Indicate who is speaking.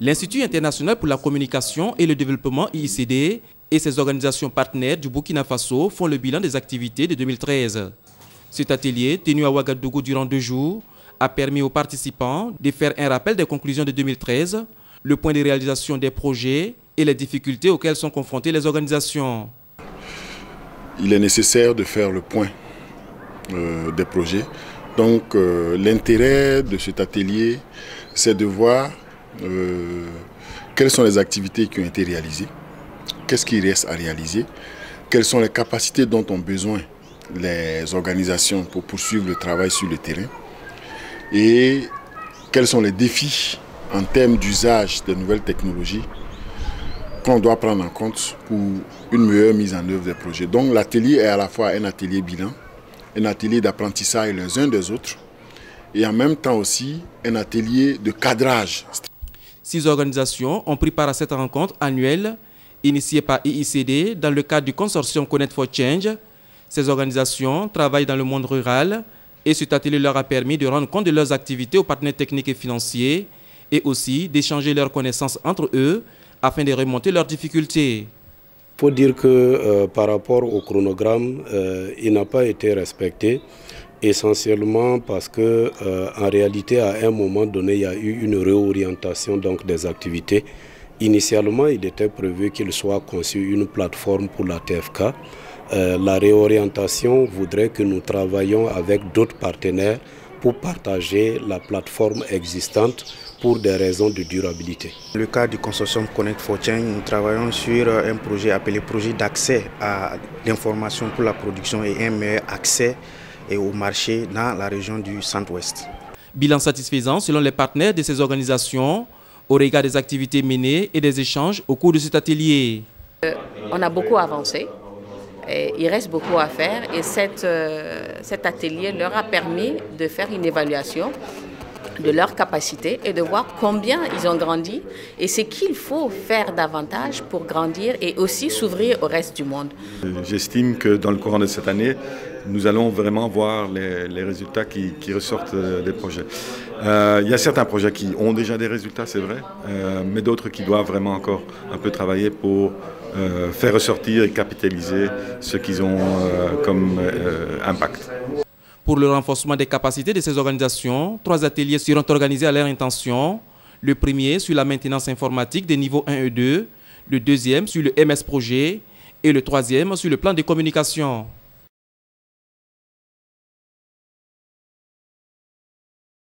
Speaker 1: L'Institut international pour la communication et le développement IICD et ses organisations partenaires du Burkina Faso font le bilan des activités de 2013. Cet atelier, tenu à Ouagadougou durant 2 jours, a permis aux participants de faire un rappel des conclusions de 2013, le point de réalisation des projets et les difficultés auxquelles sont confrontées les organisations.
Speaker 2: Il est nécessaire de faire le point des projets. Donc l'intérêt de cet atelier, c'est de voir quelles sont les activités qui ont été réalisées, qu'est-ce qui reste à réaliser, quelles sont les capacités dont ont besoin les organisations pour poursuivre le travail sur le terrain et quels sont les défis en termes d'usage des nouvelles technologies qu'on doit prendre en compte pour une meilleure mise en œuvre des projets. Donc l'atelier est à la fois un atelier bilan, un atelier d'apprentissage les uns des autres et en même temps aussi un atelier de cadrage.
Speaker 1: 6 organisations ont pris part à cette rencontre annuelle initiée par IICD dans le cadre du consortium Connect for Change. Ces organisations travaillent dans le monde rural et cet atelier leur a permis de rendre compte de leurs activités aux partenaires techniques et financiers et aussi d'échanger leurs connaissances entre eux afin de remonter leurs difficultés.
Speaker 3: Il faut dire que par rapport au chronogramme, il n'a pas été respecté, essentiellement parce que en réalité, à un moment donné, il y a eu une réorientation donc, des activités. Initialement, il était prévu qu'il soit conçu une plateforme pour la TFK. La réorientation voudrait que nous travaillions avec d'autres partenaires pour partager la plateforme existante pour des raisons de durabilité.
Speaker 4: Dans le cadre du consortium Connect for Change, nous travaillons sur un projet appelé projet d'accès à l'information pour la production et un meilleur accès au marché dans la région du Centre-Ouest.
Speaker 1: Bilan satisfaisant selon les partenaires de ces organisations au regard des activités menées et des échanges au cours de cet atelier.
Speaker 5: On a beaucoup avancé. Il reste beaucoup à faire et cet atelier leur a permis de faire une évaluation de leurs capacités et de voir combien ils ont grandi et ce qu'il faut faire davantage pour grandir et aussi s'ouvrir au reste du monde.
Speaker 6: J'estime que dans le courant de cette année, nous allons vraiment voir les résultats qui ressortent des projets. Il y a certains projets qui ont déjà des résultats, c'est vrai, mais d'autres qui doivent vraiment encore un peu travailler pour faire ressortir et capitaliser ce qu'ils ont comme impact.
Speaker 1: Pour le renforcement des capacités de ces organisations, 3 ateliers seront organisés à leur intention. Le premier sur la maintenance informatique des niveaux 1 et 2, le deuxième sur le MS Projet et le troisième sur le plan de communication.